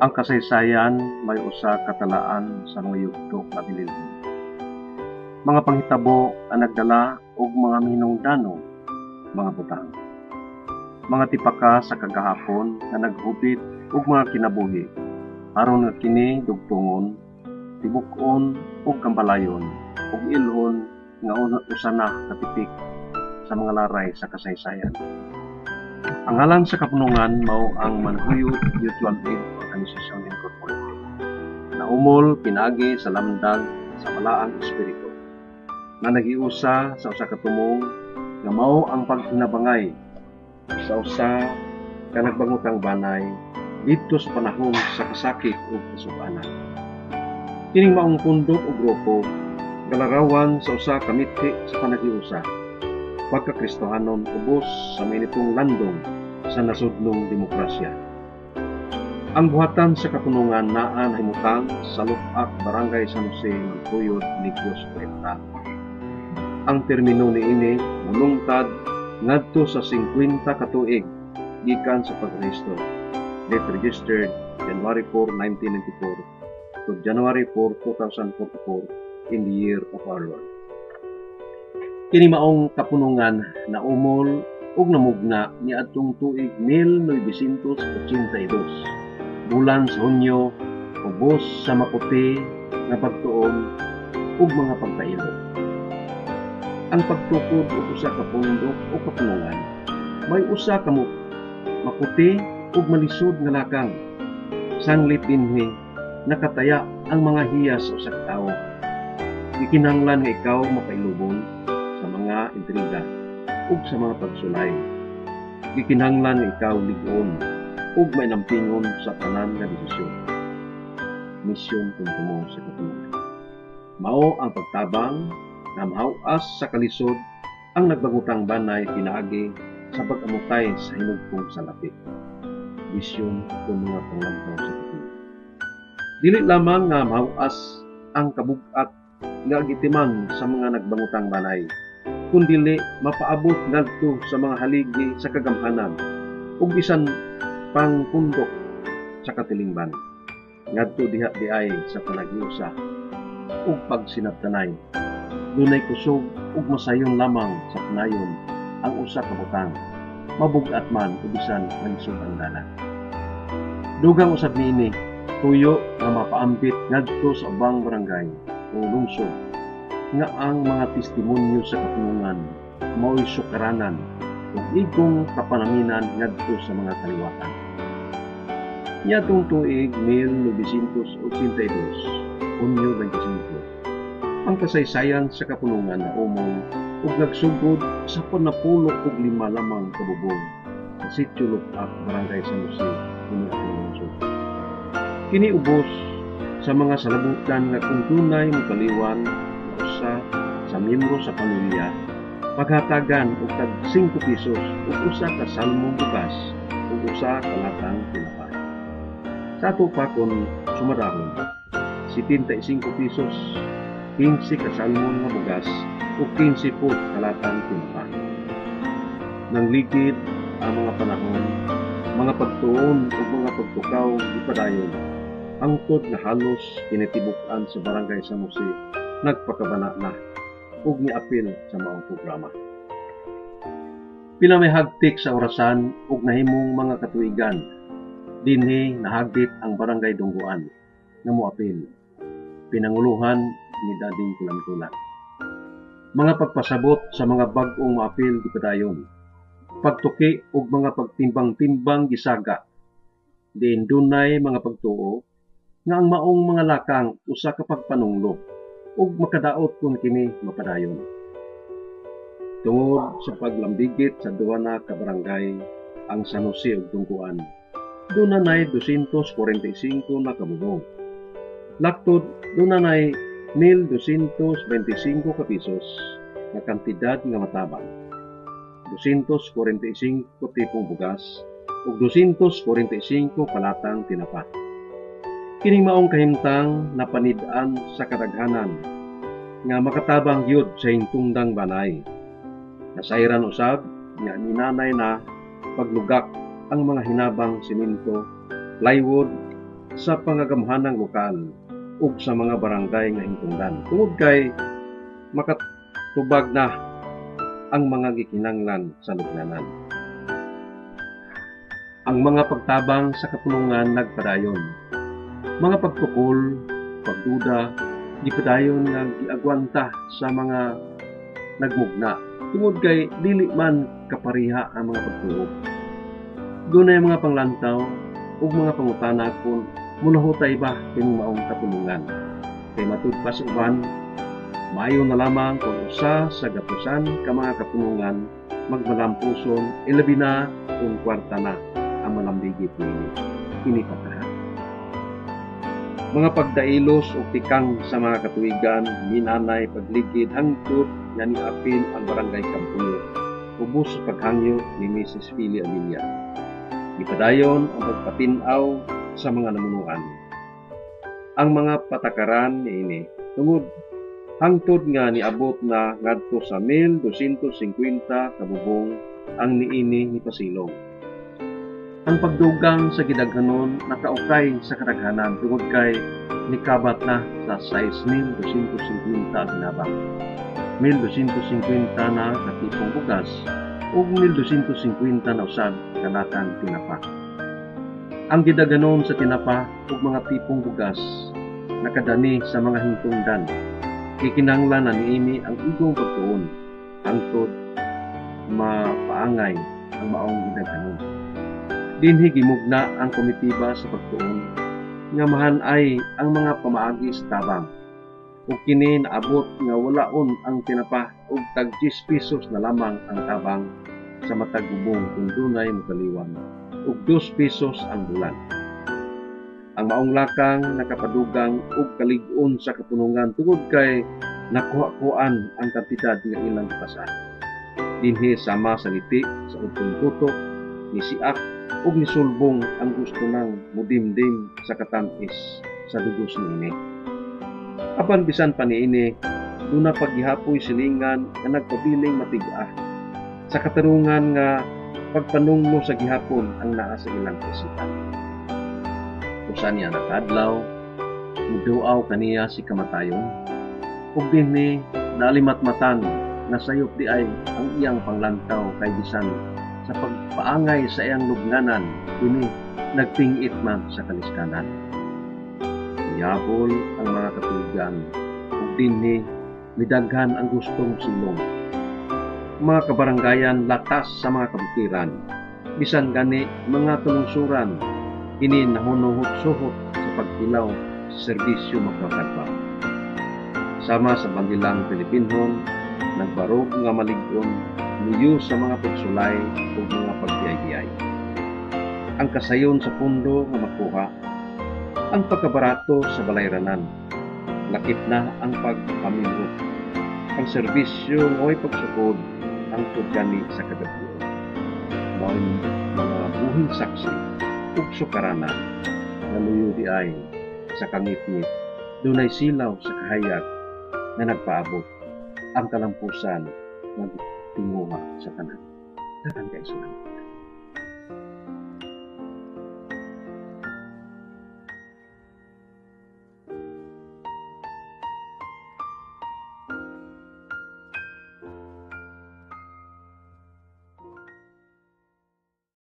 Ang kasaysayan may usa ka talaan sa mga yugto nga bililhon. Mga panghitabo ang nagdala og mga minungdanong mga butang. Mga tipaka sa kagahapon nga naghubit og mga kinabuhi aron nga kini dugtungon, tibuk-on ug kambalayon ug ilhon nga usa na katipik sa mga laray sa kasaysayan. Ang ngalan sa kapunungan mao ang Manhuyop Mutual Aid Organization Incorporated. Naumol pinaagi sa lamdag sa malaang espiritu na nagiusa sa usa ka tumong nga mao ang pagtinabangay sa usa ka nagbangutang banay didto sa panahon sa kasakit ug kasug-anan. Kining maong pundok o grupo galarawan sa usa ka mithi sa panagiusa pagkakristohanon ubos sa minitong landong sa nasudnong demokrasya. Ang buhatan sa kapunungan naa nahimutang sa Lupak, Barangay San Jose, Magpuyod, Negros, 30. Ang termino niini mulungtad ngadto sa 50 ka tuig gikan sa pagrehistro. Date registered January 4, 1994 to January 4, 2044 in the year of our Lord. Kini maong kapunungan na umol ug namugna niadtong tuig 1982 bulan sa Hunyo ubos sa maputi nga pagtuon ug mga pagpailo. Ang pagtukod og usa ka pundok o kapunungan may usa ka maputi ug malisod nga lakang sanglit dinhi nakataya ang mga hiyas sa usa ka tawo. Gikinahanglan nga ikaw mapailubon sa mga intriga ug sa mga pagsulay. Gikinahanglan nga ikaw lig-on ug mainampingon sa tanan nga desisyon. Misyon tuntungo sa kapunungan. Mao ang pagtabang na mahaw-as sa kalisod ang nagbangutang banay pinaagi sa pag-amutay sa hinugpong salapi. Misyon tuntungo sa panglantaw sa kapunungan. Dili lamang nga mahaw-as ang kabug-at nga gitiman sa mga nagbangutang banay, kundili mapaabot ngadto sa mga haligi sa kagamhanan ug bisan pang pundok sa katilingban ngadto diha-diay sa panagiusa ug pagsinabtanay. Dunay kusog ug masayon lamang sa panayon ang usa ka butang, mabugat man o bisan manisod ang dalan. Dugang usab niini tuyo nga mapaambit ngadto sa ubang barangay o lungsod nga ang mga testimonyo sa kapunungan mao'y sukaranan ug igong kapanaminan ngadto sa mga kaliwatan. Niadtong tuig 1982, Hunyo 25, ang kasaysayan sa kapunungan na umong ug nagsugod sa 85 lamang kabubong sa Sitio Lupak, Barangay San Jose, Lungsod. Kini ubos sa mga salabutan nga kung tunay mapaliwan usa sa miyembro sa pamilya paghatagan og tag 5 pesos ug usa ka salmong bugas ug usa ka latang tinapay. Sa ato pa kon sumarahon 75 pesos, 15 ka salmon nga bugas ug 15 po ka latang tinapay. Nang ligid ang mga panahon, mga pagtuon ug mga pagtukaw gipadayon angtod na halos kinitibuk-an sa Barangay San Jose nagpakabana na ug niapil sa maong programa. Pila may hagtik sa orasan ug nahimong mga katuigan dinhi nahagit ang Barangay Dungguan nga moapil. Pinanguluhan ni Dading Kulantulan. Mga pagpasabot sa mga bag-ong moapil gipadayon. Pagtuki ug mga pagtimbang-timbang gisaga. Diin dunay mga pagtuo nga ang maong mga lakang usa ka pagpanunglo ug makadaot kung kini mapadayon. Tungod sa paglambigit sa duwa na ka barangay ang San Jose ug Dungguan, dunay 245 na kabubong. Laktod dunay 1,225 ka pesos na kantidad nga matabang, 245 tipong bugas ug 245 palatang tinapa. Kining maong kahimtang napanid-an sa kadaghanan nga makatabang gyud sa hingtungdang banay. Nasayran usab nga minanay na paglugak ang mga hinabang simento, plywood sa pangagamhanang lokal ug sa mga barangay nga hingtungdan tungod kay makatubag na ang mga gikinahanglan sa lubnganan. Ang mga pagtabang sa kapunungan nagpadayon. Mga pagtukol, pagduda, gipadayon nga giagwanta sa mga nagmugna tungod kay dili man kapariha ang mga pagtuog. Dunay mga panglantaw ug mga pangutana kung munahutay ba kining maong kapunungan. Kay matud pa sa uban, maayo na lamang kung usa sa gatusan ka mga kapunungan magmalampuson ilabi na kung kwarta na ang malambigit niini. Kini pagkahat. Mga pagdailos o tikang sa mga katuigan, minanay, pagligid, hangtod nga niapil ang barangay Kampuyo. Ubos sa paghangyo ni Mrs. Philly Abilia. Ipadayon ang pagpatinaw sa mga namunuan. Ang mga patakaran niini tungod hangtod nga niabot na ngadto sa 1,250 kabubong ang niini ni Pasilong. Ang pagdugang sa gidaghanon nakaukay sa kadaghanan tungod kay nikabat na sa 6,250 ang hinabang. 1,250 na katipong bugas ug 1,250 na usab kanatang tinapa. Ang gidaghanon sa tinapa ug mga tipong bugas nakadani sa mga hingtungdan. Kikinahanglan na niini ang igong pagtuon hangtod mapaangay ang maong gidaghanon. Dinhi gimugna ang komitiba sa pagtuon nga mahan-ay ang mga pamaagi sa tabang. Ug kini naabot nga walaon ang tinapa ug tag 10 pesos na lamang ang tabang sa matag gubong kung dunay mokaliwan ug 2 pesos ang bulan. Ang maong lakang nakapadugang ug kalig-on sa kapunungan tungod kay nakuha-kuan ang kantidad nga ilang pasan. Dinhi sama sa liti sa utong tutok ni siak ug nisulbong ang gusto nang mudimdim sa katamis sa dugos niini. Apan bisan pa niini, duna paggihapoy silingan nga nagpabiling matiga sa katarungan nga pagpanungno sa gihapon ang naa sa ilang isipan. Usa niya nakadlaw, muduaw kaniya si kamatayon, ug dinhi nalimatmatan na sayop di ay ang iyang panglantaw kay bisan sa pagpaangay sa iyang lubnganan, kini nagtingit man sa kaliskanan. Iyabol ang mga katuigan, ug dinhi midaghan ang gustong silong. Mga kabaranggayan latas sa mga kabutiran, bisan gani mga tulungsuran, kini nahunuhot-suhot sa pagtilaw sa serbisyo magkakadwa. Sama sa bandilang Pilipinhon, nagbarog nga malig-on niyo sa mga pagsulay o mga pagbiyay-biyay. Ang kasayon sa pundo nga makuha, ang pagkabarato sa balayranan, lakip na ang pagpamilot, ang serbisyo ngo'y pagsukod, ang tudgani sa kagabuon. Mo'y mga buhing saksi ug sukaranan na luyo di ay sa kangit-ngit, dunay silaw sa kahayag na nagpaabot ang kalampusan ng tinguha sa tanan. Daghang kay salamat.